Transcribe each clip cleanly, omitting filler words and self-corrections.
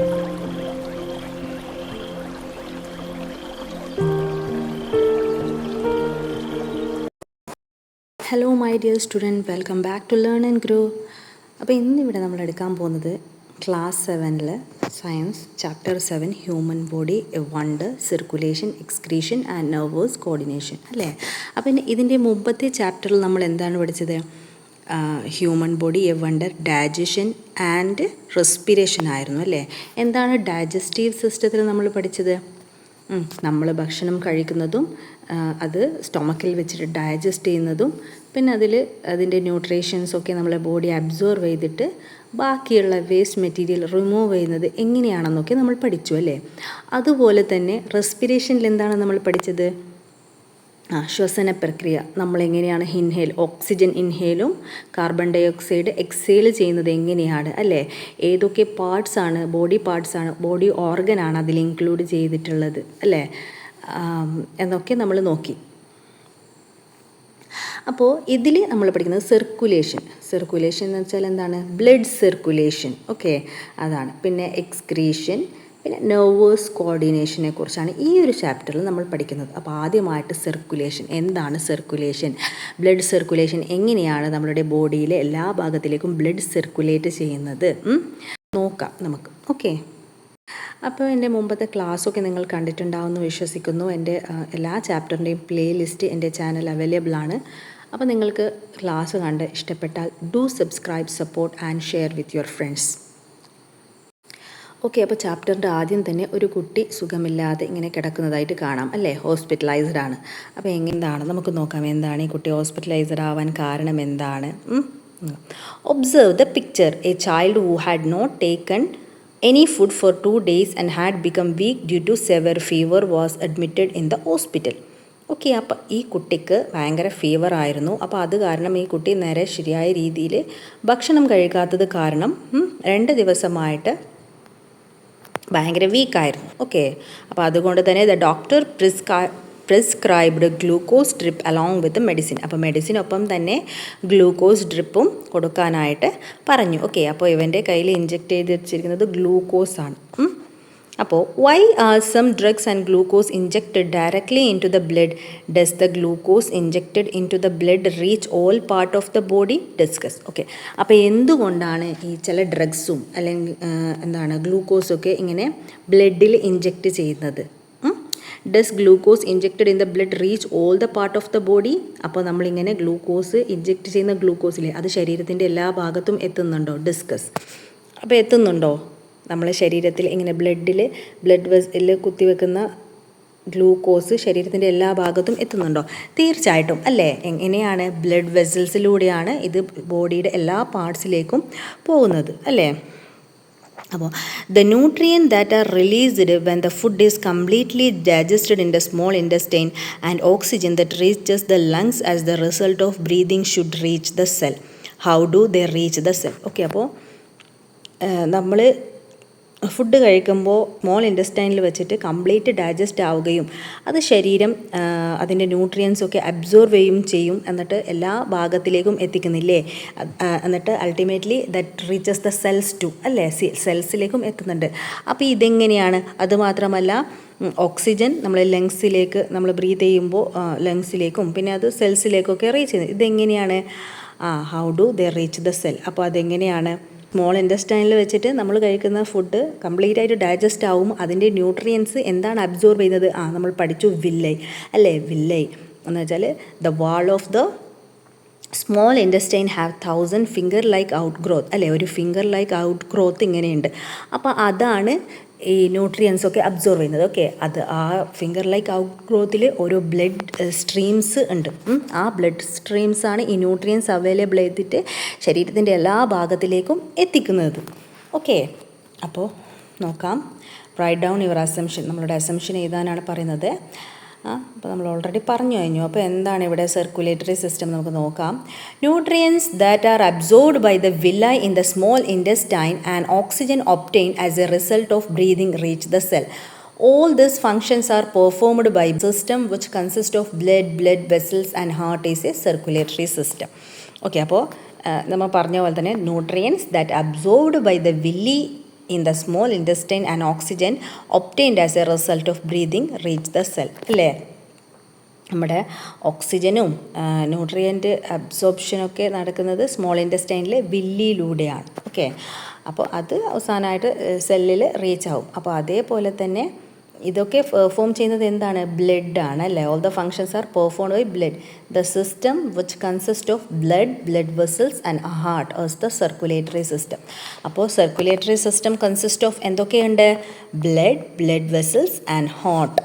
Hello my dear student, welcome back to learn and grow. അപ്പോൾ ഇന്നിവിടെ നമ്മൾ എടുക്കാൻ പോകുന്നത് class 7 science chapter 7 human body a wonder, circulation, excretion and nervous coordination അല്ലേ. അപ്പം ഇതിൻ്റെ മുമ്പത്തെ ചാപ്റ്ററിൽ നമ്മൾ എന്താണ് പഠിച്ചത്? Human body a wonder, digestion and respiration ആയിരുന്നു അല്ലേ. എന്താണ് ഡൈജസ്റ്റീവ് സിസ്റ്റത്തിൽ നമ്മൾ പഠിച്ചത്? നമ്മൾ ഭക്ഷണം കഴിക്കുന്നതും അത് സ്റ്റൊമക്കിൽ വെച്ചിട്ട് ഡൈജസ്റ്റ് ചെയ്യുന്നതും പിന്നെ അതിൻ്റെ ന്യൂട്രീഷ്യൻസൊക്കെ നമ്മളെ ബോഡി അബ്സോർവ് ചെയ്തിട്ട് ബാക്കിയുള്ള വേസ്റ്റ് മെറ്റീരിയൽ റിമൂവ് ചെയ്യുന്നത് എങ്ങനെയാണെന്നൊക്കെ നമ്മൾ പഠിച്ചു അല്ലേ. അതുപോലെ തന്നെ റെസ്പിറേഷനിൽ എന്താണ് നമ്മൾ പഠിച്ചത്? ശ്വസന പ്രക്രിയ നമ്മളെങ്ങനെയാണ് ഓക്സിജൻ ഇൻഹേലും കാർബൺ ഡൈ ഓക്സൈഡ് എക്സേൽ ചെയ്യുന്നത് എങ്ങനെയാണ് അല്ലേ. ഏതൊക്കെ പാർട്സാണ്, ബോഡി ഓർഗനാണ് അതിൽ ഇൻക്ലൂഡ് ചെയ്തിട്ടുള്ളത് അല്ലേ എന്നൊക്കെ നമ്മൾ നോക്കി. അപ്പോൾ ഇതിൽ നമ്മൾ പഠിക്കുന്നത് സർക്കുലേഷൻ എന്ന് വെച്ചാൽ എന്താണ്? ബ്ലഡ് സർക്കുലേഷൻ, ഓക്കെ, അതാണ്. പിന്നെ എക്സ്ക്രീഷൻ, പിന്നെ നെർവസ് കോർഡിനേഷനെ കുറിച്ചാണ് ഈ ഒരു ചാപ്റ്ററിൽ നമ്മൾ പഠിക്കുന്നത്. അപ്പോൾ ആദ്യമായിട്ട് സർക്കുലേഷൻ. എന്താണ് സർക്കുലേഷൻ? ബ്ലഡ് സർക്കുലേഷൻ എങ്ങനെയാണ് നമ്മളുടെ ബോഡിയിലെ എല്ലാ ഭാഗത്തിലേക്കും ബ്ലഡ് സർക്കുലേറ്റ് ചെയ്യുന്നത് നോക്കാം നമുക്ക്. ഓക്കെ, അപ്പോൾ എൻ്റെ മുമ്പത്തെ ക്ലാസ്സൊക്കെ നിങ്ങൾ കണ്ടിട്ടുണ്ടാവുമെന്ന് വിശ്വസിക്കുന്നു. എൻ്റെ എല്ലാ ചാപ്റ്ററിൻ്റെയും പ്ലേലിസ്റ്റ് എൻ്റെ ചാനൽ അവൈലബിൾ ആണ്. അപ്പോൾ നിങ്ങൾക്ക് ക്ലാസ് കണ്ട് ഇഷ്ടപ്പെട്ടാൽ do subscribe, support and share with your friends. Okay, അപ്പോൾ ചാപ്റ്ററിൻ്റെ ആദ്യം തന്നെ ഒരു കുട്ടി സുഖമില്ലാതെ ഇങ്ങനെ കിടക്കുന്നതായിട്ട് കാണാം അല്ലേ. ഹോസ്പിറ്റലൈസ്ഡ് ആണ്. അപ്പോൾ എന്താണ് നമുക്ക് നോക്കാം. എന്താണ് ഈ കുട്ടി ഹോസ്പിറ്റലൈസ്ഡ് ആവാൻ കാരണം എന്താണ്? Observe the picture. A child who had not taken any food for 2 days and had become weak due to severe fever was admitted in the hospital. Okay, അപ്പോൾ ഈ കുട്ടിക്ക് ഭയങ്കര ഫീവർ ആയിരുന്നു. അപ്പോൾ അത് കാരണം ഈ കുട്ടി നേരെ ശരിയായ രീതിയിൽ ഭക്ഷണം കഴിക്കാത്തത് കാരണം 2 ദിവസമായിട്ട് ഭയങ്കര വീക്കായിരുന്നു. ഓക്കെ, അപ്പോൾ അതുകൊണ്ട് തന്നെ the doctor prescribed glucose drip along with medicine. അപ്പോൾ മെഡിസിനൊപ്പം തന്നെ ഗ്ലൂക്കോസ് ഡ്രിപ്പും കൊടുക്കാനായിട്ട് പറഞ്ഞു. ഓക്കെ, അപ്പോൾ ഇവൻ്റെ കയ്യിൽ ഇഞ്ചെക്ട് ചെയ്ത് വെച്ചിരിക്കുന്നത് ഗ്ലൂക്കോസ് ആണ്. അപ്പോൾ why are some drugs and glucose injected directly into the blood? Does the glucose injected into the blood reach all part of the body? Discuss. Okay, അപ്പോൾ എന്തുകൊണ്ടാണ് ഈ ചില ഡ്രഗ്സും അല്ലെങ്കിൽ ഗ്ലൂക്കോസൊക്കെ ഇങ്ങനെ ബ്ലഡിൽ ഇഞ്ചെക്റ്റ് ചെയ്യുന്നത്? Does glucose injected in the blood reach all the part of the body? അപ്പോൾ നമ്മളിങ്ങനെ ഗ്ലൂക്കോസ് ഇഞ്ചെക്റ്റ് ചെയ്യുന്ന ഗ്ലൂക്കോസിലെ അത് ശരീരത്തിൻ്റെ എല്ലാ ഭാഗത്തും എത്തുന്നുണ്ടോ? ഡിസ്കസ്. അപ്പോൾ എത്തുന്നുണ്ടോ? നമ്മളെ ശരീരത്തിൽ ഇങ്ങനെ ബ്ലഡ് വെസലിൽ കുത്തിവെക്കുന്ന ഗ്ലൂക്കോസ് ശരീരത്തിൻ്റെ എല്ലാ ഭാഗത്തും എത്തുന്നുണ്ടോ? തീർച്ചയായിട്ടും അല്ലേ. എങ്ങനെയാണ്? ബ്ലഡ് വെസൽസിലൂടെയാണ് ഇത് ബോഡിയുടെ എല്ലാ പാർട്സിലേക്കും പോകുന്നത് അല്ലേ. അപ്പോൾ the nutrient that are released when the food is completely digested in the small intestine and oxygen that reaches the lungs as the result of breathing should reach the cell. How do they reach the cell? Okay, അപ്പോൾ നമ്മൾ food കഴിക്കുമ്പോൾ small ഇൻറ്റസ്റ്റൈനിൽ വെച്ചിട്ട് complete digest ആവുകയും അത് ശരീരം അതിൻ്റെ ന്യൂട്രിയൻസൊക്കെ absorb ചെയ്യും. എന്നിട്ട് എല്ലാ ഭാഗത്തിലേക്കും എത്തിക്കുന്നില്ലേ? എന്നിട്ട് ultimately that reaches the cells to അല്ലേ, സെൽസിലേക്കും എത്തുന്നുണ്ട്. അപ്പോൾ ഇതെങ്ങനെയാണ്? അതുമാത്രമല്ല ഓക്സിജൻ നമ്മൾ ലങ്സിലേക്ക് നമ്മൾ ബ്രീത്ത് ചെയ്യുമ്പോൾ ലങ്സിലേക്കും പിന്നെ അത് സെൽസിലേക്കൊക്കെ റീച്ച് ചെയ്യുന്നത്. ഇതെങ്ങനെയാണ്? How do they reach the cell? അപ്പോൾ അതെങ്ങനെയാണ്? സ്മോൾ ഇൻറ്റസ്റ്റൈനിൽ വെച്ചിട്ട് നമ്മൾ കഴിക്കുന്ന ഫുഡ് കംപ്ലീറ്റ് ആയിട്ട് ഡൈജസ്റ്റ് ആവും. അതിൻ്റെ ന്യൂട്രിയൻസ് എന്താണ് അബ്സോർബ് ചെയ്യുന്നത്? നമ്മൾ പഠിച്ചു വില്ലൈ അല്ലേ. വില്ലൈ എന്ന് വെച്ചാൽ the wall of the small intestine have 1000 finger like out growth അല്ലേ. ഒരു ഫിംഗർ ലൈക്ക് ഔട്ട് ഗ്രോത്ത് ഇങ്ങനെയുണ്ട്. അപ്പോൾ അതാണ് ഈ ന്യൂട്രിയൻസൊക്കെ അബ്സോർവ് ചെയ്യുന്നത്. ഓക്കെ, അത് ആ ഫിംഗർ ലൈക്ക് ഔട്ട് ഗ്രോത്തിൽ ഓരോ ബ്ലഡ് സ്ട്രീംസ് ഉണ്ട്. ആ ബ്ലഡ് സ്ട്രീംസാണ് ഈ ന്യൂട്രിയൻസ് അവൈലബിൾ ചെയ്തിട്ട് ശരീരത്തിൻ്റെ എല്ലാ ഭാഗത്തിലേക്കും എത്തിക്കുന്നത്. ഓക്കെ, അപ്പോൾ നോക്കാം. Write down your assumption. നമ്മളുടെ അസംഷൻ എഴുതാനാണ് പറയുന്നത്. അപ്പോൾ നമ്മൾ ഓൾറെഡി പറഞ്ഞു കഴിഞ്ഞു. അപ്പോൾ എന്താണ് ഇവിടെ സർക്കുലേറ്ററി സിസ്റ്റം? നമുക്ക് നോക്കാം. Nutrients that are absorbed by the villi in the small intestine and oxygen obtained as a result of breathing reach the cell. All these functions are performed by system which consist of blood vessels and heart is a circulatory system. Okay, അപ്പോൾ നമ്മൾ പറഞ്ഞ പോലെ തന്നെ nutrients that absorbed by the villi in the small intestine and oxygen obtained as a result of breathing reach the cell. അല്ലേ? നമ്മുടെ ഓക്സിജനും nutrient അബ്സോർപ്ഷനൊക്കെ നടക്കുന്നത് small ഇൻറ്റസ്റ്റൈനിലെ വില്ലിയിലൂടെയാണ്. Okay, അപ്പോൾ അത് അവസാനമായിട്ട് സെല്ലിൽ റീച്ച് ആവും. അപ്പോൾ അതേപോലെ തന്നെ ഇതൊക്കെ പെർഫോം ചെയ്യുന്നത് എന്താണ്? ബ്ലഡ് ആണ് അല്ലേ? All the functions are performed by blood. The system which consist of blood vessels and heart is the circulatory system. അപ്പോൾ സർക്കുലേറ്ററി സിസ്റ്റം കൺസിസ്റ്റ് ഓഫ് എന്തൊക്കെയുണ്ട്? Blood vessels and heart.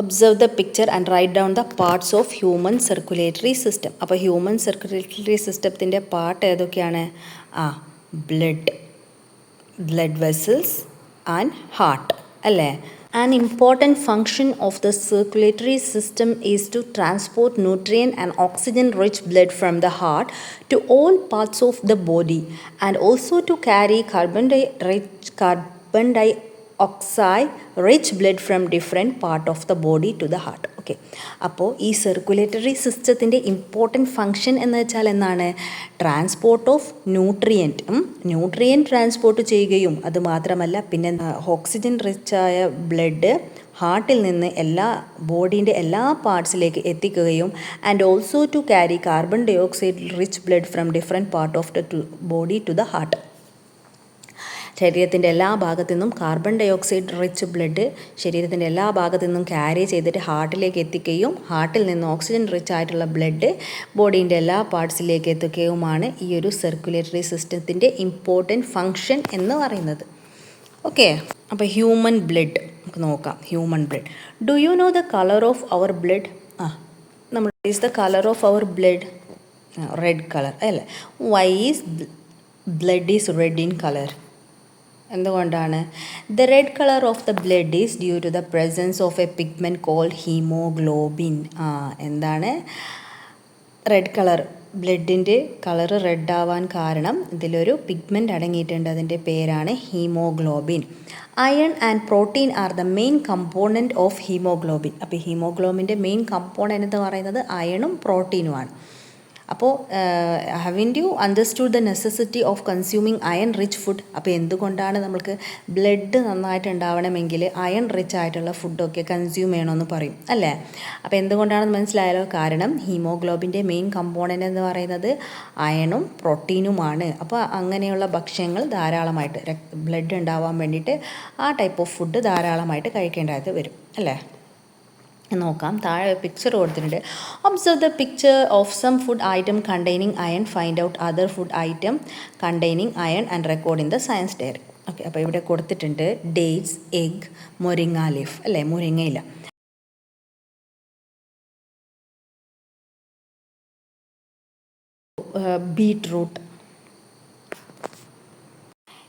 Observe the picture and write down the parts of human circulatory system. അപ്പോൾ human circulatory സിസ്റ്റത്തിൻ്റെ part ഏതൊക്കെയാണ്? Blood vessels and heart അല്ലേ? An important function of the circulatory system is to transport nutrient and oxygen-rich blood from the heart to all parts of the body, and also to carry carbon dioxide rich blood from different part of the body to the heart. Okay, അപ്പോൾ ഈ circulatory സിസ്റ്റത്തിൻ്റെ important function എന്ന് വെച്ചാൽ എന്താണ്? Transport of nutrient transport ചെയ്യുകയും അതുമാത്രമല്ല പിന്നെ oxygen റിച്ചായ blood ഹാർട്ടിൽ നിന്ന് ബോഡീൻ്റെ എല്ലാ പാർട്സിലേക്ക് എത്തിക്കുകയും and also to carry carbon dioxide rich blood from different part of the body to the heart. ശരീരത്തിൻ്റെ എല്ലാ ഭാഗത്തു നിന്നും കാർബൺ ഡയോക്സൈഡ് റിച്ച് ബ്ലഡ് ശരീരത്തിൻ്റെ എല്ലാ ഭാഗത്തു നിന്നും ക്യാരി ചെയ്തിട്ട് ഹാർട്ടിലേക്ക് എത്തിക്കുകയും ഹാർട്ടിൽ നിന്ന് ഓക്സിജൻ റിച്ച് ആയിട്ടുള്ള ബ്ലഡ് ബോഡീൻ്റെ എല്ലാ പാർട്സിലേക്ക് എത്തിക്കുകയുമാണ് ഈ ഒരു സർക്കുലേറ്ററി സിസ്റ്റത്തിൻ്റെ ഇമ്പോർട്ടൻറ്റ് ഫങ്ഷൻ എന്ന് പറയുന്നത്. ഓക്കെ, അപ്പോൾ ഹ്യൂമൻ ബ്ലഡ് നമുക്ക് നോക്കാം. Human blood. Do you know the colour of our blood? നമ്മൾ is the colour of our blood red colour അല്ലേ? Why is blood is red in colour? എന്തുകൊണ്ടാണ്? The red colour of the blood is due to the presence of a pigment called haemoglobin. എന്താണ് red colour? ബ്ലഡിൻ്റെ colour red ആവാൻ കാരണം ഇതിലൊരു pigment അടങ്ങിയിട്ടുണ്ട്. അതിൻ്റെ പേരാണ് haemoglobin. Iron and protein are the main component of haemoglobin. അപ്പോൾ ഹീമോഗ്ലോബിൻ്റെ main component എന്ന് പറയുന്നത് അയണും പ്രോട്ടീനുമാണ്. അപ്പോൾ haven't you understood the necessity of consuming iron rich food? അപ്പോൾ എന്തുകൊണ്ടാണ് നമ്മൾക്ക് ബ്ലഡ് നന്നായിട്ട് ഉണ്ടാവണമെങ്കിൽ അയൺ റിച്ച് ആയിട്ടുള്ള ഫുഡൊക്കെ കൺസ്യൂം ചെയ്യണമെന്ന് പറയും അല്ലേ? അപ്പോൾ എന്തുകൊണ്ടാണെന്ന് മനസ്സിലായാലോ? കാരണം ഹീമോഗ്ലോബിൻ്റെ മെയിൻ കമ്പോണൻ്റ് എന്ന് പറയുന്നത് അയണും പ്രോട്ടീനുമാണ്. അപ്പോൾ അങ്ങനെയുള്ള ഭക്ഷ്യങ്ങൾ ധാരാളമായിട്ട് ബ്ലഡ് ഉണ്ടാവാൻ വേണ്ടിയിട്ട് ആ ടൈപ്പ് ഓഫ് ഫുഡ് ധാരാളമായിട്ട് കഴിക്കേണ്ടതായിട്ട് വരും അല്ലേ? നോക്കാം. താഴെ പിക്ചർ കൊടുത്തിട്ടുണ്ട്. Observe the picture of some food item containing iron, find out other food item containing iron and record in the science diary. Okay, അപ്പോൾ ഇവിടെ കൊടുത്തിട്ടുണ്ട് ഡേറ്റ്സ്, എഗ്, മൊരിങ്ങ ലീഫ് അല്ലേ? മുരിങ്ങയില. Beetroot.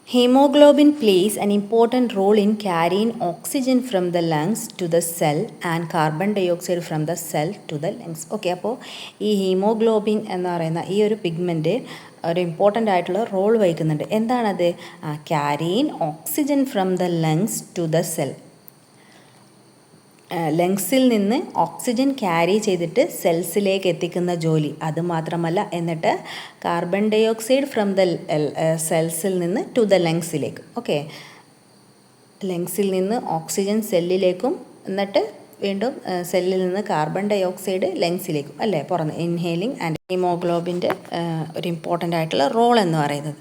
Hemoglobin plays an important role in carrying oxygen from the lungs to the cell and carbon dioxide from the cell to the lungs. Okay, അപ്പോൾ ഈ haemoglobin എന്ന് പറയുന്ന ഈ ഒരു പിഗ്മെൻറ്റ് ഒരു important ആയിട്ടുള്ള റോൾ വഹിക്കുന്നുണ്ട്. എന്താണത്? Carrying oxygen from the lungs to the cell. ലങ്സിൽ നിന്ന് ഓക്സിജൻ ക്യാരി ചെയ്തിട്ട് സെൽസിലേക്ക് എത്തിക്കുന്ന ജോലി. അതുമാത്രമല്ല എന്നിട്ട് കാർബൺ ഡയോക്സൈഡ് ഫ്രം ദ സെൽസിൽ നിന്ന് ടു ദ ലങ്സിലേക്ക്. ഓക്കെ, ലങ്സിൽ നിന്ന് ഓക്സിജൻ സെല്ലിലേക്കും എന്നിട്ട് വീണ്ടും സെല്ലിൽ നിന്ന് കാർബൺ ഡയോക്സൈഡ് ലങ്സിലേക്കും അല്ലേ? പുറത്ത് ഇൻഹേലിംഗ് ആൻഡ് ഹീമോഗ്ലോബിൻ്റെ ഒരു ഇമ്പോർട്ടൻ്റ് ആയിട്ടുള്ള റോൾ എന്ന് പറയുന്നത്.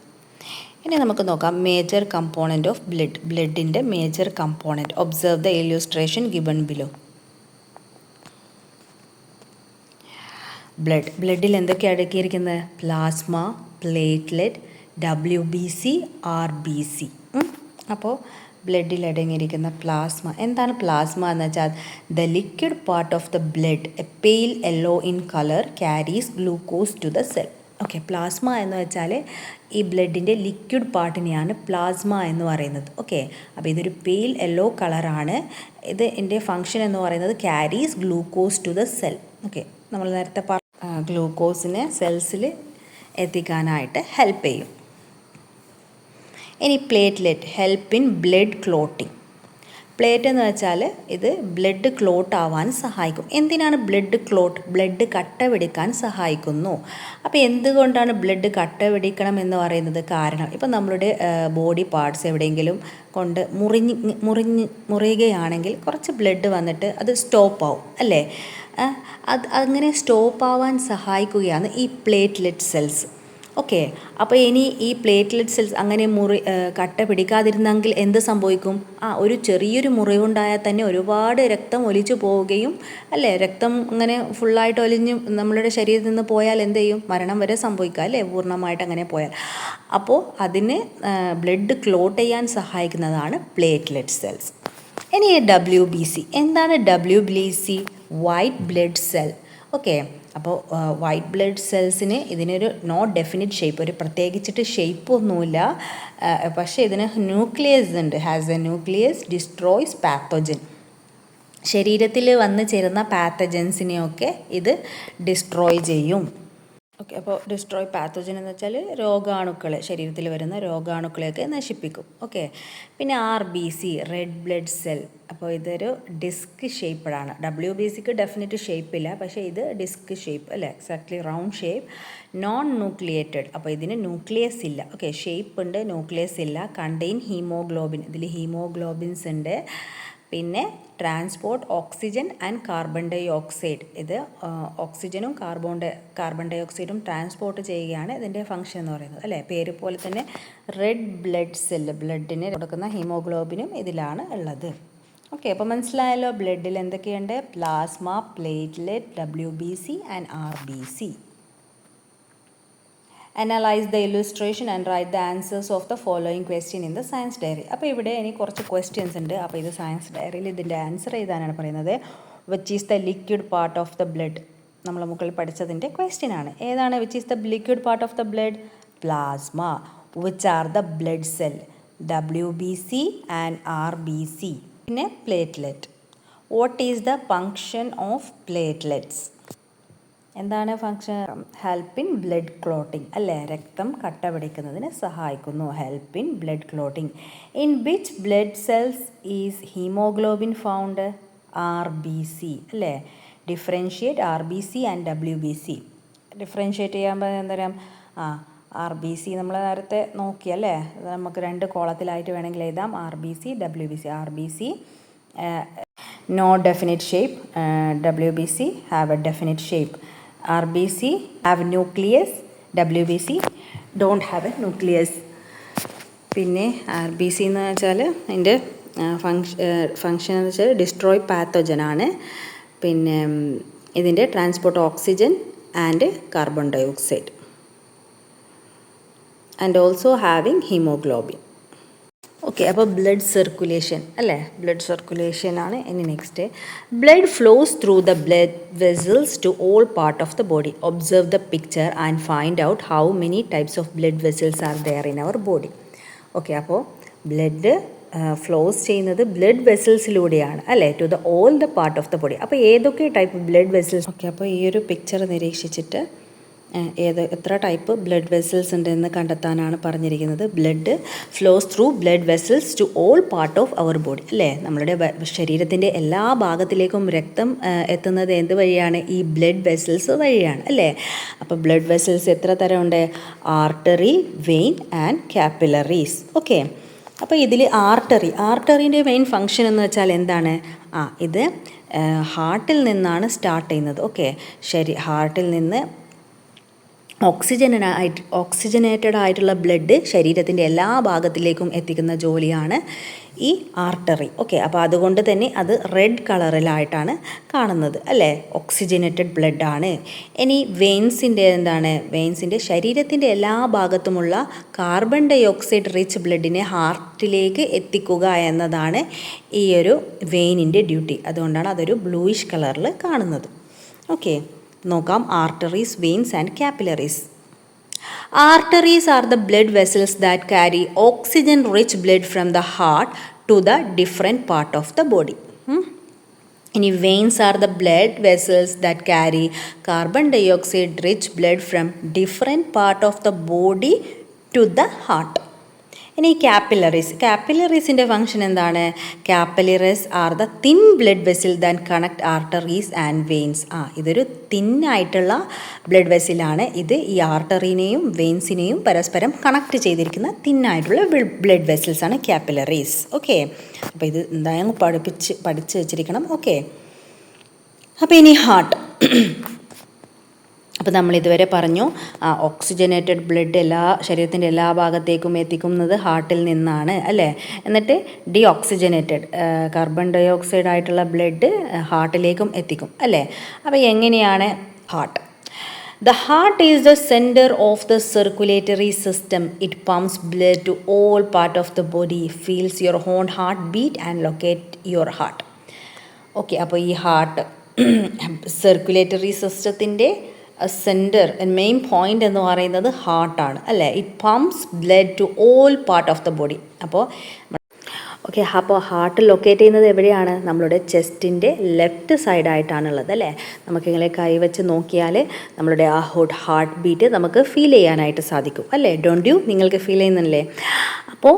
ഇനി നമുക്ക് നോക്കാം മേജർ കമ്പോണൻറ്റ് ഓഫ് ബ്ലഡിൻ്റെ major component. Observe the illustration given below. ബ്ലഡിൽ എന്തൊക്കെയാണ് അടക്കിയിരിക്കുന്നത്? Plasma, platelet, WBC, RBC. അപ്പോൾ ബ്ലഡിൽ അടങ്ങിയിരിക്കുന്ന പ്ലാസ്മ. എന്താണ് പ്ലാസ്മ എന്ന് വെച്ചാൽ? The liquid part of the blood, a pale yellow in colour, carries glucose to the cell. Okay, plasma എന്ന് വെച്ചാൽ ഈ ബ്ലഡിൻ്റെ ലിക്വിഡ് പാർട്ടിനെയാണ് പ്ലാസ്മ എന്ന് പറയുന്നത്. ഓക്കെ, അപ്പോൾ ഇതൊരു പെയിൽ യെല്ലോ കളറാണ്. ഇത് എൻ്റെ ഫങ്ഷൻ എന്ന് പറയുന്നത് carries glucose to the cell. Okay, നമ്മൾ നേരത്തെ ഗ്ലൂക്കോസിനെ സെൽസിൽ എത്തിക്കാനായിട്ട് ഹെൽപ്പ് ചെയ്യും. ഇനി platelet help in blood clotting. Plate എന്ന് വെച്ചാൽ ഇത് ബ്ലഡ് ക്ലോട്ട് ആവാൻ സഹായിക്കും. എന്തിനാണ് ബ്ലഡ് ക്ലോട്ട്? ബ്ലഡ് കട്ട പിടിക്കാൻ സഹായിക്കുന്നു. അപ്പോൾ എന്തുകൊണ്ടാണ് ബ്ലഡ് കട്ട പിടിക്കണം എന്ന് പറയുന്നത്? കാരണം ഇപ്പം നമ്മളുടെ ബോഡി പാർട്സ് എവിടെയെങ്കിലും കൊണ്ട് മുറിയുകയാണെങ്കിൽ കുറച്ച് ബ്ലഡ് വന്നിട്ട് അത് സ്റ്റോപ്പ് ആവും അല്ലേ? അങ്ങനെ സ്റ്റോപ്പ് ആവാൻ സഹായിക്കുകയാണ് ഈ പ്ലേറ്റ്ലെറ്റ് സെൽസ്. ഓക്കെ, അപ്പോൾ ഇനി ഈ പ്ലേറ്റ്ലെറ്റ് സെൽസ് അങ്ങനെ കട്ട പിടിക്കാതിരുന്നെങ്കിൽ എന്ത് സംഭവിക്കും? ഒരു ചെറിയൊരു മുറിവുണ്ടായാൽ തന്നെ ഒരുപാട് രക്തം ഒലിച്ചു പോവുകയും അല്ലേ, രക്തം അങ്ങനെ ഫുള്ളായിട്ട് ഒലിഞ്ഞ് നമ്മളുടെ ശരീരത്തിൽ നിന്ന് പോയാൽ എന്ത് ചെയ്യും? മരണം വരെ സംഭവിക്കുക അല്ലേ, പൂർണ്ണമായിട്ട് അങ്ങനെ പോയാൽ. അപ്പോൾ അതിന് ബ്ലഡ് ക്ലോട്ട് ചെയ്യാൻ സഹായിക്കുന്നതാണ് പ്ലേറ്റ്ലെറ്റ് സെൽസ്. ഇനി WBC. എന്താണ് WBC? White blood cell. Okay, അപ്പോൾ വൈറ്റ് ബ്ലഡ് സെൽസിന് ഇതിനൊരു നോ ഡെഫിനിറ്റ് ഷേപ്പ്, ഒരു പ്രത്യേകിച്ചിട്ട് ഷേപ്പ് ഒന്നുമില്ല. പക്ഷേ ഇതിന് ന്യൂക്ലിയസ് ഉണ്ട്. Has A nucleus, destroys pathogen. ശരീരത്തിൽ വന്ന് ചേരുന്ന പാത്തജൻസിനെയൊക്കെ ഇത് ഡിസ്ട്രോയ് ചെയ്യും. ഓക്കെ, അപ്പോൾ ഡിസ്ട്രോയ് പാത്തോജൻ എന്ന് വെച്ചാൽ രോഗാണുക്കളെ, ശരീരത്തിൽ വരുന്ന രോഗാണുക്കളെയൊക്കെ നശിപ്പിക്കും. ഓക്കെ, പിന്നെ RBC, റെഡ് ബ്ലഡ് സെൽ. അപ്പോൾ ഇതൊരു ഡിസ്ക് ഷേപ്പഡാണ്. WBCക്ക് ഡെഫിനറ്റ് ഷേപ്പില്ല, പക്ഷേ ഇത് ഡിസ്ക് ഷേപ്പ് അല്ലേ, exactly round shape. Non nucleated, അപ്പോൾ ഇതിന് ന്യൂക്ലിയസ് ഇല്ല. ഓക്കെ, ഷേപ്പ് ഉണ്ട്, ന്യൂക്ലിയസ് ഇല്ല. കണ്ടെയ്ൻ ഹീമോഗ്ലോബിൻ, ഇതിൽ ഹീമോഗ്ലോബിൻസ് ഉണ്ട്. പിന്നെ transport oxygen and carbon dioxide. ഇത് ഓക്സിജനും കാർബൺ ഡൈ ഓക്സൈഡും ട്രാൻസ്പോർട്ട് ചെയ്യുകയാണ് ഇതിൻ്റെ ഫംഗ്ഷൻ എന്ന് പറയുന്നത് അല്ലേ. പേര് പോലെ തന്നെ റെഡ് ബ്ലഡ് സെല്ല്, ബ്ലഡിന് കൊടുക്കുന്ന ഹീമോഗ്ലോബിനും ഇതിലാണ് ഉള്ളത്. ഓക്കെ, അപ്പോൾ മനസ്സിലായല്ലോ ബ്ലഡിൽ എന്തൊക്കെയുണ്ട്? Plasma, platelet, WBC and RBC. Analyze the illustration and write the answers of the following question in the science diary. അപ്പോൾ ഇവിടെ ഇനി കുറച്ച് ക്വസ്റ്റ്യൻസ് ഉണ്ട്. അപ്പോൾ ഇത് സയൻസ് ഡയറിയിൽ ഇതിൻ്റെ ആൻസർ എഴുതാനാണ് പറയുന്നത്. Which is the liquid part of the blood? നമ്മൾ മുകളിൽ പഠിച്ചതിൻ്റെ ക്വസ്റ്റ്യൻ ആണ്. ഏതാണ് which is the liquid part of the blood? Plasma. Which are the blood cell? WBC and RBC. പിന്നെ platelet. What is the function of platelets? എന്താണ് function? Help in blood clotting അല്ലേ, രക്തം കട്ട പിടിക്കുന്നതിന് സഹായിക്കുന്നു. Help in blood clotting. In which blood cells is haemoglobin found? RBC അല്ലേ. Differentiate RBC and WBC. Differentiate ചെയ്യാൻ എന്താ പറയുക? RBC നമ്മൾ നേരത്തെ നോക്കിയല്ലേ, നമുക്ക് 2 കോളത്തിലായിട്ട് വേണമെങ്കിൽ എഴുതാം. RBC, WBC. RBC no definite shape, WBC have a definite shape. RBC have nucleus, WBC don't have a nucleus. പിന്നെ RBC എന്ന് വെച്ചാൽ അതിൻ്റെ ഫങ്ഷൻ എന്ന് വെച്ചാൽ ഡിസ്ട്രോയ് പാത്തോജൻ ആണ്. പിന്നെ ഇതിൻ്റെ transport oxygen and carbon dioxide and also having haemoglobin. Okay, അപ്പോൾ ബ്ലഡ് സർക്കുലേഷൻ അല്ലേ, ബ്ലഡ് സർക്കുലേഷൻ ആണ് ഇനി next. Blood flows through the blood vessels to all part of the body. Observe the picture and find out how many types of blood vessels are there in our body. Okay, അപ്പോൾ blood flows ചെയ്യുന്നത് blood വെസൽസിലൂടെയാണ് അല്ലേ, to the all the part of the body. അപ്പോൾ ഏതൊക്കെ type blood vessels? Okay, അപ്പോൾ ഈ ഒരു picture നിരീക്ഷിച്ചിട്ട് എത്ര ടൈപ്പ് ബ്ലഡ് വെസൽസ് ഉണ്ടെന്ന് കണ്ടെത്താനാണ് പറഞ്ഞിരിക്കുന്നത്. Blood flows through blood vessels to all part of our body അല്ലേ. നമ്മളുടെ ശരീരത്തിൻ്റെ എല്ലാ ഭാഗത്തിലേക്കും രക്തം എത്തുന്നത് എന്ത് വഴിയാണ്? ഈ ബ്ലഡ് വെസൽസ് വഴിയാണ് അല്ലേ. അപ്പോൾ ബ്ലഡ് വെസൽസ് എത്ര തരമുണ്ട്? Artery, vein and capillaries. Okay, അപ്പോൾ ഇതിൽ ആർട്ടറിൻ്റെ മെയിൻ ഫങ്ഷൻ എന്ന് വെച്ചാൽ എന്താണ്? ഇത് ഹാർട്ടിൽ നിന്നാണ് സ്റ്റാർട്ട് ചെയ്യുന്നത്. ഓക്കെ, ഹാർട്ടിൽ നിന്ന് ഓക്സിജനേറ്റഡ് ആയിട്ടുള്ള ബ്ലഡ് ശരീരത്തിൻ്റെ എല്ലാ ഭാഗത്തിലേക്കും എത്തിക്കുന്ന ജോലിയാണ് ഈ ആർട്ടറി. ഓക്കെ, അപ്പോൾ അതുകൊണ്ട് തന്നെ അത് റെഡ് കളറിലായിട്ടാണ് കാണുന്നത് അല്ലേ, ഓക്സിജനേറ്റഡ് ബ്ലഡാണ്. ഇനി വെയിൻസിൻ്റെ എന്താണ്? വെയിൻസിൻ്റെ ശരീരത്തിൻ്റെ എല്ലാ ഭാഗത്തുമുള്ള കാർബൺ ഡൈ ഓക്സൈഡ് റിച്ച് ബ്ലഡിനെ ഹാർട്ടിലേക്ക് എത്തിക്കുക എന്നതാണ് ഈ ഒരു വെയിനിൻ്റെ ഡ്യൂട്ടി. അതുകൊണ്ടാണ് അതൊരു ബ്ലൂയിഷ് കളറിൽ കാണുന്നത്. ഓക്കെ, നോക്കാം. Arteries, veins and capillaries. Arteries are the blood vessels that carry oxygen rich blood from the heart to the different part of the body. ഇനി veins are the blood vessels that carry carbon dioxide rich blood from different part of the body to the heart. ഇനി കാപ്പിലറീസിൻ്റെ function എന്താണ്? Capillaries are the thin blood vessel that connect arteries and veins. ഇതൊരു തിന്നായിട്ടുള്ള blood വെസിലാണ്. ഇത് ഈ ആർട്ടറിനെയും വെയിൻസിനെയും പരസ്പരം connect ചെയ്തിരിക്കുന്ന തിന്നായിട്ടുള്ള blood വെസിൽസാണ് capillaries. Okay, അപ്പോൾ ഇത് എന്തായാലും പഠിച്ച് വെച്ചിരിക്കണം. ഓക്കെ, അപ്പോൾ ഇനി ഹാർട്ട്. അപ്പോൾ നമ്മൾ ഇതുവരെ പറഞ്ഞു ഓക്സിജനേറ്റഡ് ബ്ലഡ് ശരീരത്തിൻ്റെ എല്ലാ ഭാഗത്തേക്കും എത്തിക്കുന്നത് ഹാർട്ടിൽ നിന്നാണ് അല്ലേ. എന്നിട്ട് ഡീഓക്സിജനേറ്റഡ് കാർബൺ ഡൈ ഓക്സൈഡ് ആയിട്ടുള്ള ബ്ലഡ് ഹാർട്ടിലേക്കും എത്തിക്കും അല്ലേ. അപ്പോൾ എങ്ങനെയാണ് heart? The heart is the center of the circulatory system. It pumps blood to all part of the body, feels your own heartbeat and locate your heart. Okay, അപ്പോൾ ഈ heart circulatory സിസ്റ്റത്തിൻ്റെ centre main point എന്ന് പറയുന്നത് ഹാർട്ടാണ് അല്ലേ. It pumps blood to all part of the body. അപ്പോൾ heart locate ചെയ്യുന്നത് എവിടെയാണ്? നമ്മളുടെ ചെസ്റ്റിൻ്റെ ലെഫ്റ്റ് സൈഡായിട്ടാണുള്ളത് അല്ലേ. നമുക്കിങ്ങനെ കൈവച്ച് നോക്കിയാൽ നമ്മളുടെ ആ ഹാർട്ട് ബീറ്റ് നമുക്ക് ഫീൽ ചെയ്യാനായിട്ട് സാധിക്കും അല്ലേ. Don't you? നിങ്ങൾക്ക് ഫീൽ ചെയ്യുന്നില്ലേ? അപ്പോൾ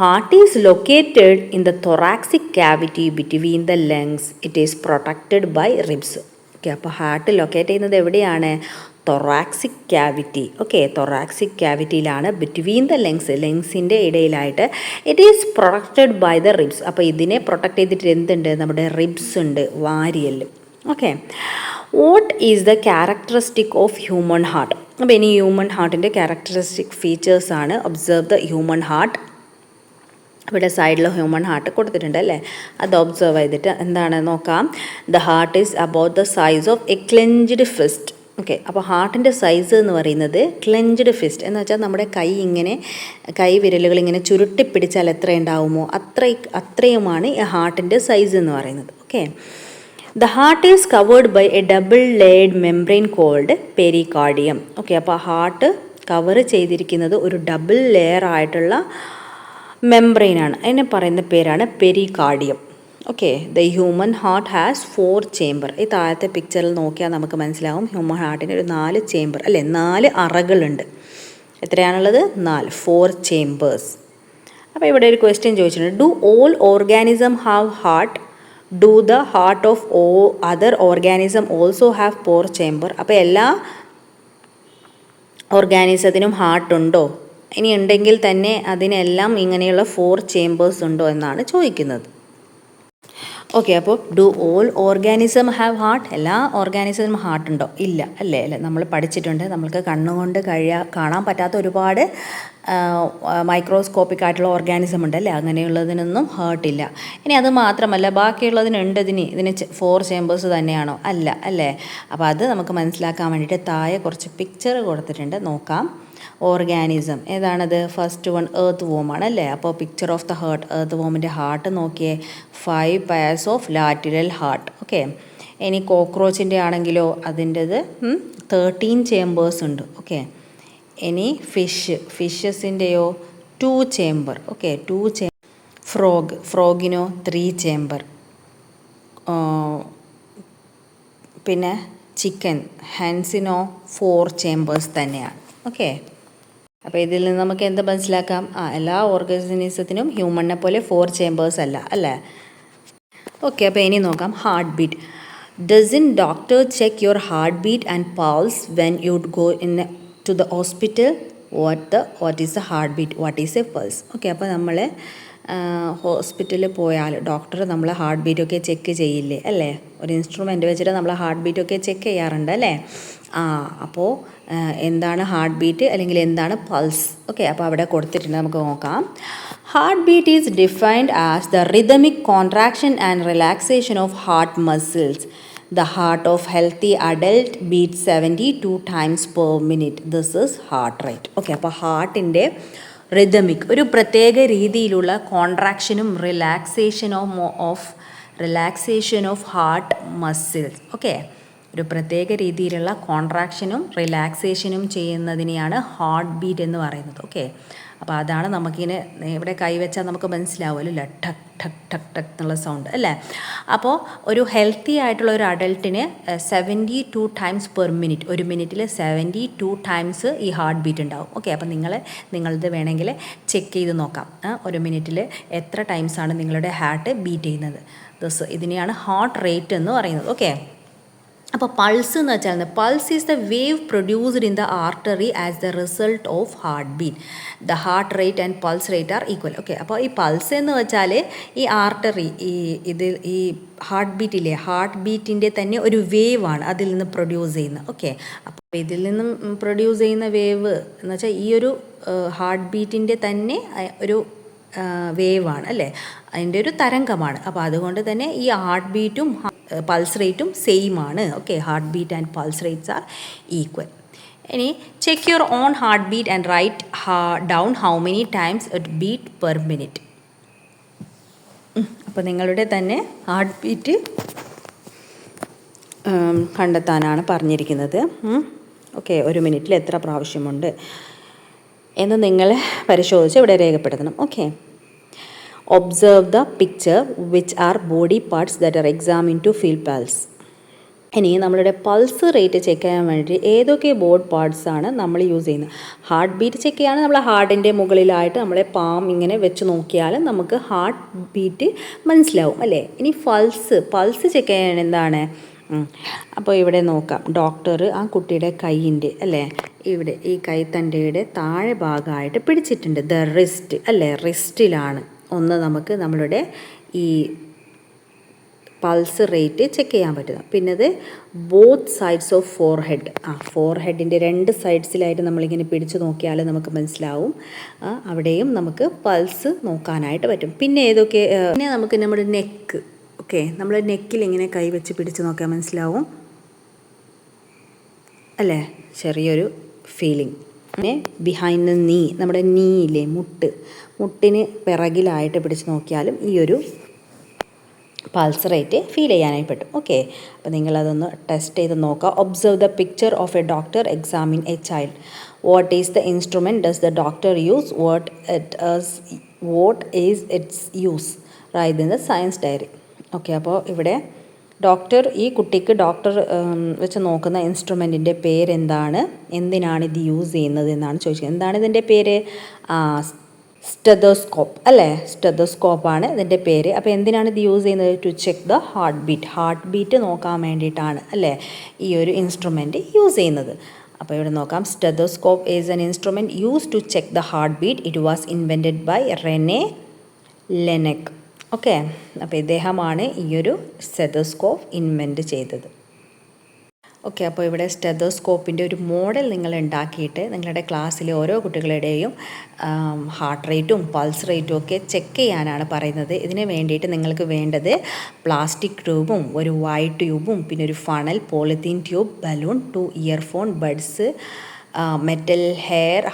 heart is located in the thoracic cavity between the lungs. It is protected by ribs. Okay, അപ്പോൾ ഹാർട്ട് ലൊക്കേറ്റ് ചെയ്യുന്നത് എവിടെയാണ്? Thoracic cavity. ഓക്കെ, തൊറാക്സിക് ക്യാവിറ്റിയിലാണ് ബിറ്റ്വീൻ ദ ലങ്സിൻ്റെ ഇടയിലായിട്ട്. It is protected by the ribs. അപ്പോൾ ഇതിനെ പ്രൊട്ടക്റ്റ് ചെയ്തിട്ട് എന്തുണ്ട്? നമ്മുടെ റിബ്സ് ഉണ്ട്, വാരിയല്. Okay, what is the characteristic of human heart? അപ്പോൾ ഇനി ഹ്യൂമൻ ഹാർട്ടിൻ്റെ ക്യാരക്ടറിസ്റ്റിക് ഫീച്ചേഴ്സാണ്. Observe the human heart. ഇവിടെ സൈഡിൽ ഹ്യൂമൻ ഹാർട്ട് കൊടുത്തിട്ടുണ്ട് അല്ലേ. അത് ഒബ്സർവ് ചെയ്തിട്ട് എന്താണ് നോക്കാം. The heart is about the size of a clenched fist. Okay, അപ്പോൾ ഹാർട്ടിൻ്റെ സൈസ് എന്ന് പറയുന്നത് ക്ലെഞ്ച്ഡ് ഫിസ്റ്റ് എന്ന് വെച്ചാൽ നമ്മുടെ കൈ വിരലുകൾ ഇങ്ങനെ ചുരുട്ടിപ്പിടിച്ചാൽ എത്ര ഉണ്ടാവുമോ അത്രയുമാണ് ഈ ഹാർട്ടിൻ്റെ സൈസ് എന്ന് പറയുന്നത്. Okay, the heart is covered by a double layered membrane called pericardium. Okay, അപ്പോൾ ഹാർട്ട് കവർ ചെയ്തിരിക്കുന്നത് ഒരു ഡബിൾ ലെയർ ആയിട്ടുള്ള മെംബ്രെയിനാണ്. അതിനെ പറയുന്ന പേരാണ് പെരികാർഡിയം. Okay, the human heart has 4 chamber. ഈ താഴത്തെ പിക്ചറിൽ നോക്കിയാൽ നമുക്ക് മനസ്സിലാവും ഹ്യൂമൻ ഹാർട്ടിന് ഒരു 4 ചേംബർ അല്ലേ, 4 അറകളുണ്ട്. എത്രയാണുള്ളത്? 4 ചേംബേഴ്സ്. അപ്പോൾ ഇവിടെ ഒരു ക്വസ്റ്റ്യൻ ചോദിച്ചിട്ടുണ്ട്. Do all organism have heart? Do the heart of other organism also have 4 chamber? അപ്പോൾ എല്ലാ ഓർഗാനിസത്തിനും ഹാർട്ടുണ്ടോ? ഇനി ഉണ്ടെങ്കിൽ തന്നെ അതിനെല്ലാം ഇങ്ങനെയുള്ള 4 ചേംബേഴ്സ് ഉണ്ടോ എന്നാണ് ചോദിക്കുന്നത്. ഓക്കെ, അപ്പോൾ do all organism have heart? എല്ലാ ഓർഗാനിസത്തിനും ഹാർട്ട് ഉണ്ടോ? ഇല്ല അല്ലേ. നമ്മൾ പഠിച്ചിട്ടുണ്ട്. നമ്മൾക്ക് കണ്ണുകൊണ്ട് കാണാൻ പറ്റാത്ത ഒരുപാട് മൈക്രോസ്കോപ്പിക് ആയിട്ടുള്ള ഓർഗാനിസം ഉണ്ട് അല്ലേ. അങ്ങനെയുള്ളതിനൊന്നും ഹാർട്ടില്ല. ഇനി അത് മാത്രമല്ല, ബാക്കിയുള്ളതിനുണ്ട്. ഇതിന് 4 ചേംബേഴ്സ് തന്നെയാണോ? അല്ല അല്ലേ. അപ്പോൾ അത് നമുക്ക് മനസ്സിലാക്കാൻ വേണ്ടിയിട്ട് താഴെ കുറച്ച് പിക്ചർ കൊടുത്തിട്ടുണ്ട്, നോക്കാം. ഓർഗാനിസം ഏതാണത്? ഫസ്റ്റ് വൺ എർത്ത് വോമാണ് അല്ലേ. അപ്പോൾ picture of the heart, earth വോമിൻ്റെ ഹാർട്ട് നോക്കിയേ. 5 pairs of lateral heart. Okay, ഇനി കോക്രോച്ചിൻ്റെ ആണെങ്കിലോ അതിൻ്റെത് 13 ചേംബേഴ്സ് ഉണ്ട്. ഓക്കെ, ഇനി ഫിഷസിൻ്റെയോ 2 ചേംബർ. Okay, 2 chamber. ഫ്രോഗിനോ 3 ചേംബർ. പിന്നെ ചിക്കൻ ഹെൻസിനോ 4 ചേംബേഴ്സ് തന്നെയാണ്. ഓക്കെ, അപ്പോൾ ഇതിൽ നിന്ന് നമുക്ക് എന്ത് മനസ്സിലാക്കാം? എല്ലാ ഓർഗാനിസത്തിനും ഹ്യൂമണിനെ പോലെ 4 ചേംബേഴ്സ് അല്ലേ. ഓക്കെ, അപ്പോൾ ഇനി നോക്കാം heart beat. Doesn't doctor check your heart beat and pulse when you go to the hospital? What is the heart beat? What is a pulse? Okay, അപ്പോൾ നമ്മൾ ഹോസ്പിറ്റലിൽ പോയാൽ ഡോക്ടർ നമ്മളെ ഹാർട്ട് ബീറ്റൊക്കെ ചെക്ക് ചെയ്യില്ലേ അല്ലേ. ഒരു ഇൻസ്ട്രുമെൻ്റ് വെച്ചിട്ട് നമ്മൾ ഹാർട്ട് ബീറ്റൊക്കെ ചെക്ക് ചെയ്യാറുണ്ട് അല്ലേ. അപ്പോൾ എന്താണ് ഹാർട്ട് ബീറ്റ് അല്ലെങ്കിൽ എന്താണ് പൾസ്? ഓക്കെ, അപ്പോൾ അവിടെ കൊടുത്തിട്ടുണ്ട്, നമുക്ക് നോക്കാം. Heart beat is defined as the rhythmic contraction and relaxation of heart muscles. The heart of healthy adult beats 72 times per minute. This is heart rate. Okay, അപ്പോൾ ഹാർട്ടിൻ്റെ rhythmic ഒരു പ്രത്യേക രീതിയിലുള്ള കോൺട്രാക്ഷനും relaxation of heart muscles. Okay, ഒരു പ്രത്യേക രീതിയിലുള്ള കോൺട്രാക്ഷനും റിലാക്സേഷനും ചെയ്യുന്നതിനെയാണ് heart beat എന്ന് പറയുന്നത്. ഓക്കെ, അപ്പോൾ അതാണ് നമുക്കിങ്ങനെ ഇവിടെ കൈവച്ചാൽ നമുക്ക് മനസ്സിലാവുമല്ലോ അല്ലേ, ടക്ക് ടക്ക് ടക്ക് ടക്ക് എന്നുള്ള സൗണ്ട് അല്ലേ. അപ്പോൾ ഒരു ഹെൽത്തി ആയിട്ടുള്ള ഒരു അഡൾട്ടിന് 72 ടൈംസ് പെർ മിനിറ്റ്, ഒരു മിനിറ്റിൽ 72 ടൈംസ് ഈ ഹാർട്ട് ബീറ്റ് ഉണ്ടാവും. ഓക്കെ, അപ്പോൾ നിങ്ങളത് വേണമെങ്കിൽ ചെക്ക് ചെയ്ത് നോക്കാം. ഒരു മിനിറ്റിൽ എത്ര ടൈംസാണ് നിങ്ങളുടെ ഹാർട്ട് ബീറ്റ് ചെയ്യുന്നത്. ഇതിനെയാണ് ഹാർട്ട് റേറ്റ് എന്ന് പറയുന്നത്. ഓക്കെ, അപ്പോൾ പൾസ് എന്ന് വെച്ചാൽ pulse is the wave produced in the artery as the result of heart beat. The heart rate and pulse rate are equal. Okay, അപ്പോൾ ഈ പൾസ് എന്ന് വെച്ചാൽ ഈ ആർട്ടറി ഈ ഹാർട്ട് ബീറ്റില്ലേ, ഹാർട്ട് ബീറ്റിൻ്റെ തന്നെ ഒരു വേവ് ആണ് അതിൽ നിന്ന് പ്രൊഡ്യൂസ് ചെയ്യുന്നത്. ഓക്കെ, അപ്പോൾ ഇതിൽ നിന്നും പ്രൊഡ്യൂസ് ചെയ്യുന്ന വേവ് എന്ന് വെച്ചാൽ ഈ ഒരു ഹാർട്ട് ബീറ്റിൻ്റെ തന്നെ ഒരു വേവാണ് അല്ലേ, അതിൻ്റെ ഒരു തരംഗമാണ്. അപ്പോൾ അതുകൊണ്ട് തന്നെ ഈ ഹാർട്ട് ബീറ്റും പൾസ് റേറ്റും സെയിം ആണ്. Okay, heart beat and pulse rates are equal. ഇനി check your own heart beat and write down how many times it beat per minute. അപ്പോൾ നിങ്ങളുടെ തന്നെ ഹാർട്ട് ബീറ്റ് കണ്ടെത്താനാണ് പറഞ്ഞിരിക്കുന്നത്. ഓക്കെ, ഒരു മിനിറ്റിൽ എത്ര പ്രാവശ്യമുണ്ട് എന്ന് നിങ്ങൾ പരിശോധിച്ച് ഇവിടെ രേഖപ്പെടുത്തണം. Okay, observe the picture which are body parts that are examine to feel pulse. ഇനി നമ്മളുടെ പൾസ് റേറ്റ് ചെക്ക് ചെയ്യാൻ വേണ്ടി ഏതൊക്കെ ബോഡി പാർട്സ് ആണ് നമ്മൾ യൂസ് ചെയ്യുന്നത്. ഹാർട്ട് ബീറ്റ് ചെക്ക് ചെയ്യാൻ നമ്മൾ ഹാർട്ടിൻ്റെ മുകളിലായിട്ട് നമ്മളെ പാം ഇങ്ങനെ വെച്ച് നോക്കിയാൽ നമുക്ക് ഹാർട്ട് ബീറ്റ് മനസ്സിലാവും അല്ലേ. ഇനി പൾസ് ചെക്ക് ചെയ്യാൻ എന്താണ്, അപ്പോൾ ഇവിടെ നോക്കാം. ഡോക്ടർ ആ കുട്ടിയുടെ കൈയിൻ്റെ അല്ലേ, ഇവിടെ ഈ കൈത്തണ്ടയുടെ താഴെ ഭാഗമായിട്ട് പിടിച്ചിട്ടുണ്ട്. ദ റിസ്റ്റ് അല്ലേ, റിസ്റ്റിലാണ് ഒന്ന് നമുക്ക് നമ്മളുടെ ഈ പൾസ് റേറ്റ് ചെക്ക് ചെയ്യാൻ പറ്റുന്നത്. പിന്നെ അത് ബോത്ത് സൈഡ്സ് ഓഫ് ഫോർഹെഡ്, ഫോർഹെഡിൻ്റെ രണ്ട് സൈഡ്സിലായിട്ട് നമ്മളിങ്ങനെ പിടിച്ച് നോക്കിയാൽ നമുക്ക് മനസ്സിലാവും. അവിടെയും നമുക്ക് പൾസ് നോക്കാനായിട്ട് പറ്റും. പിന്നെ പിന്നെ നമുക്ക് നമ്മുടെ നെക്ക്, ഓക്കെ, നമ്മൾ നെക്കിൽ ഇങ്ങനെ കൈ വെച്ച് പിടിച്ച് നോക്കിയാൽ മനസ്സിലാവും അല്ലേ, ചെറിയൊരു ഫീലിംഗ്. പിന്നെ ബിഹൈൻഡ് ദ നീ, നമ്മുടെ നീയില്ലേ, മുട്ടിന് പിറകിലായിട്ട് പിടിച്ച് നോക്കിയാലും ഈ ഒരു പൾസ് റേറ്റ് ഫീൽ ചെയ്യാനായി പറ്റും. ഓക്കെ, അപ്പോൾ നിങ്ങളതൊന്ന് ടെസ്റ്റ് ചെയ്ത് നോക്കുക. Observe the picture of a doctor examine a child. What is the instrument does the doctor use, what is its use, write in the science diary. Okay, അപ്പോൾ ഇവിടെ ഈ കുട്ടിക്ക് doctor വെച്ച് നോക്കുന്ന ഇൻസ്ട്രുമെൻറ്റിൻ്റെ പേരെന്താണ്, എന്തിനാണ് ഇത് യൂസ് ചെയ്യുന്നത് എന്നാണ് ചോദിച്ചത്. എന്താണ് ഇതിൻ്റെ പേര്? സ്റ്റെതോസ്കോപ്പ് അല്ലേ, സ്റ്റെതോസ്കോപ്പാണ് ഇതിൻ്റെ പേര്. അപ്പോൾ എന്തിനാണ് ഇത് യൂസ് ചെയ്യുന്നത്? To check the heart beat നോക്കാൻ വേണ്ടിയിട്ടാണ് അല്ലേ ഈ ഒരു ഇൻസ്ട്രുമെൻറ്റ് യൂസ് ചെയ്യുന്നത്. അപ്പോൾ ഇവിടെ നോക്കാം. Stethoscope is an instrument use to check the heart beat. It was invented by Rene Laennec. Okay, അപ്പോൾ ഇദ്ദേഹമാണ് ഈ ഒരു സ്റ്റെതോസ്കോപ്പ് ഇൻവെൻറ്റ് ചെയ്തത്. ഓക്കെ, അപ്പോൾ ഇവിടെ സ്റ്റെതോസ്കോപ്പിൻ്റെ ഒരു മോഡൽ നിങ്ങൾ ഉണ്ടാക്കിയിട്ട് നിങ്ങളുടെ ക്ലാസ്സിലെ ഓരോ കുട്ടികളുടെയും ഹാർട്ട് റേറ്റും പൾസ് റേറ്റും ഒക്കെ ചെക്ക് ചെയ്യാനാണ് പറയുന്നത്. ഇതിന് വേണ്ടിയിട്ട് നിങ്ങൾക്ക് വേണ്ടത് പ്ലാസ്റ്റിക് ട്യൂബും ഒരു വൈറ്റ് ട്യൂബും പിന്നെ ഒരു funnel, polythene tube, balloon, 2 earphone buds, metal hair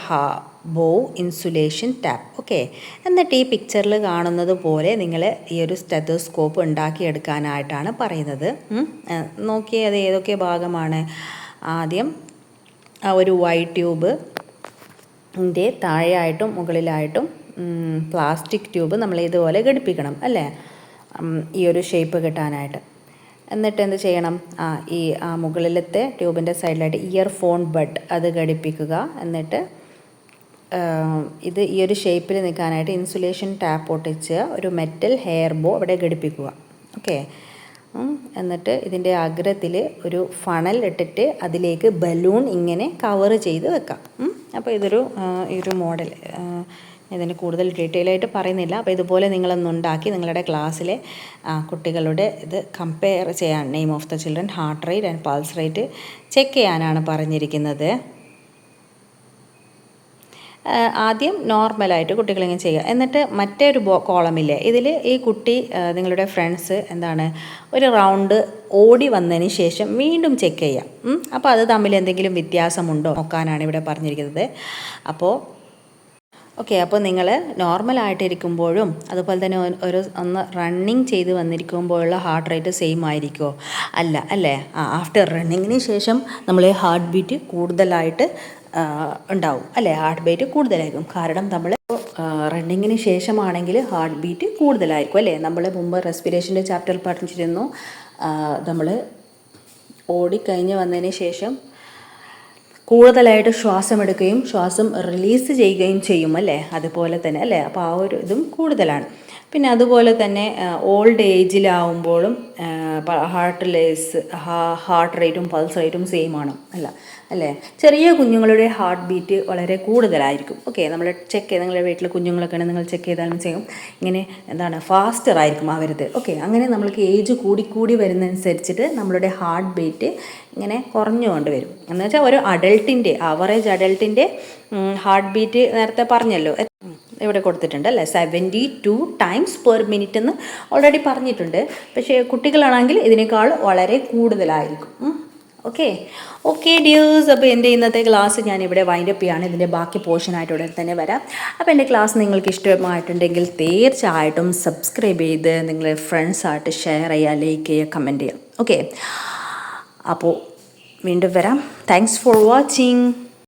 bow, insulation tape. Okay, എന്നിട്ട് ഈ പിക്ചറിൽ കാണുന്നത് പോലെ നിങ്ങൾ ഈ ഒരു സ്റ്റെതോസ്കോപ്പ് ഉണ്ടാക്കിയെടുക്കാനായിട്ടാണ് പറയുന്നത്. നോക്കിയേ അത് ഏതൊക്കെ ഭാഗമാണ്. ആദ്യം ആ ഒരു വൈറ്റ് ട്യൂബിൻ്റെ താഴെയായിട്ടും മുകളിലായിട്ടും പ്ലാസ്റ്റിക് ട്യൂബ് നമ്മൾ ഇതുപോലെ ഘടിപ്പിക്കണം അല്ലേ, ഈ ഒരു ഷേപ്പ് കിട്ടാനായിട്ട്. എന്നിട്ട് എന്ത് ചെയ്യണം, ഈ മുകളിലത്തെ ട്യൂബിൻ്റെ സൈഡിലായിട്ട് ഇയർഫോൺ ബഡ് അത് ഘടിപ്പിക്കുക. എന്നിട്ട് ഇത് ഈ ഒരു ഷേപ്പിൽ നിൽക്കാനായിട്ട് ഇൻസുലേഷൻ ടാപ്പ് ഒട്ടിച്ച് ഒരു മെറ്റൽ ഹെയർ ബോ അവിടെ ഘടിപ്പിക്കുക. ഓക്കെ, എന്നിട്ട് ഇതിൻ്റെ അഗ്രത്തിൽ ഒരു ഫണൽ ഇട്ടിട്ട് അതിലേക്ക് ബലൂൺ ഇങ്ങനെ കവർ ചെയ്ത് വെക്കാം. അപ്പോൾ ഈ ഒരു മോഡൽ ഇതിന് കൂടുതൽ ഡീറ്റെയിൽ ആയിട്ട് പറയുന്നില്ല. അപ്പോൾ ഇതുപോലെ നിങ്ങളൊന്നുണ്ടാക്കി നിങ്ങളുടെ ക്ലാസ്സിലെ കുട്ടികളുടെ ഇത് കമ്പയർ ചെയ്യാൻ, name of the children, heart rate and pulse rate check ചെയ്യാനാണ് പറഞ്ഞിരിക്കുന്നത്. ആദ്യം നോർമലായിട്ട് കുട്ടികളിങ്ങനെ ചെയ്യുക. എന്നിട്ട് മറ്റേ ഒരു കോളമില്ലേ, ഇതിൽ ഈ കുട്ടി നിങ്ങളുടെ ഫ്രണ്ട്സ് ഒരു റൗണ്ട് ഓടി വന്നതിന് ശേഷം വീണ്ടും ചെക്ക് ചെയ്യാം. അപ്പോൾ അത് തമ്മിൽ എന്തെങ്കിലും വ്യത്യാസമുണ്ടോ നോക്കാനാണ് ഇവിടെ പറഞ്ഞിരിക്കുന്നത്. അപ്പോൾ ഓക്കെ, അപ്പോൾ നിങ്ങൾ നോർമലായിട്ടിരിക്കുമ്പോഴും അതുപോലെ തന്നെ ഒന്ന് റണ്ണിങ് ചെയ്ത് വന്നിരിക്കുമ്പോഴുള്ള ഹാർട്ട് റേറ്റ് സെയിം ആയിരിക്കുമോ? അല്ല അല്ലേ? ആഫ്റ്റർ റണ്ണിങ്ങിന് ശേഷം നമ്മൾ ഹാർട്ട് ബീറ്റ് കൂടുതലായിട്ട് ഉണ്ടാവും അല്ലേ? ഹാർട്ട് ബീറ്റ് കൂടുതലായിരിക്കും. കാരണം നമ്മൾ റണ്ണിങ്ങിന് ശേഷമാണെങ്കിൽ ഹാർട്ട് ബീറ്റ് കൂടുതലായിരിക്കും അല്ലേ? നമ്മൾ മുമ്പ് റെസ്പിറേഷൻ്റെ ചാപ്റ്ററിൽ പഠിച്ചിരുന്നു, നമ്മൾ ഓടിക്കഴിഞ്ഞ് വന്നതിന് ശേഷം കൂടുതലായിട്ട് ശ്വാസം എടുക്കുകയും ശ്വാസം റിലീസ് ചെയ്യുകയും ചെയ്യും അല്ലേ? അതുപോലെ തന്നെ അല്ലേ? അപ്പോൾ ആ ഒരു ഇതും കൂടുതലാണ്. പിന്നെ അതുപോലെ തന്നെ ഓൾഡ് ഏജിലാവുമ്പോഴും ഹാർട്ട് റേറ്റും പൾസ് റേറ്റും സെയിം ആണ് അല്ലേ? ചെറിയ കുഞ്ഞുങ്ങളുടെ ഹാർട്ട് ബീറ്റ് വളരെ കൂടുതലായിരിക്കും. ഓക്കെ, നമ്മൾ ചെക്ക് ചെയ്ത് നിങ്ങളുടെ വീട്ടിൽ കുഞ്ഞുങ്ങളൊക്കെ ആണെങ്കിൽ നിങ്ങൾ ചെക്ക് ചെയ്താലും ചെയ്യും, ഇങ്ങനെ ഫാസ്റ്റർ ആയിരിക്കും അവരത്. ഓക്കെ, അങ്ങനെ നമ്മൾക്ക് ഏജ് കൂടി വരുന്നതനുസരിച്ചിട്ട് നമ്മളുടെ ഹാർട്ട് ബീറ്റ് ഇങ്ങനെ കുറഞ്ഞുകൊണ്ട് വരും. എന്ന് വെച്ചാൽ ഒരു ആവറേജ് അഡൾട്ടിൻ്റെ ഹാർട്ട് ബീറ്റ് നേരത്തെ പറഞ്ഞല്ലോ, ഇവിടെ കൊടുത്തിട്ടുണ്ട് അല്ലേ? 72 times per minute എന്ന് ഓൾറെഡി പറഞ്ഞിട്ടുണ്ട്. പക്ഷേ കുട്ടികളാണെങ്കിൽ ഇതിനേക്കാൾ വളരെ കൂടുതലായിരിക്കും. ഓക്കെ ഡിയേഴ്സ്, അപ്പോൾ എൻ്റെ ഇന്നത്തെ ക്ലാസ് ഞാനിവിടെ വൈൻഡപ്പ് ചെയ്യാണ്. ഇതിൻ്റെ ബാക്കി പോർഷനായിട്ട് ഉടൻ തന്നെ വരാം. അപ്പോൾ എൻ്റെ ക്ലാസ് നിങ്ങൾക്ക് ഇഷ്ടമായിട്ടുണ്ടെങ്കിൽ തീർച്ചയായിട്ടും സബ്സ്ക്രൈബ് ചെയ്ത് നിങ്ങളുടെ ഫ്രണ്ട്സായിട്ട് ഷെയർ ചെയ്യുക, ലൈക്ക് ചെയ്യുക, കമൻറ്റ് ചെയ്യുക. ഓക്കെ, അപ്പോൾ വീണ്ടും വരാം. Thanks for watching.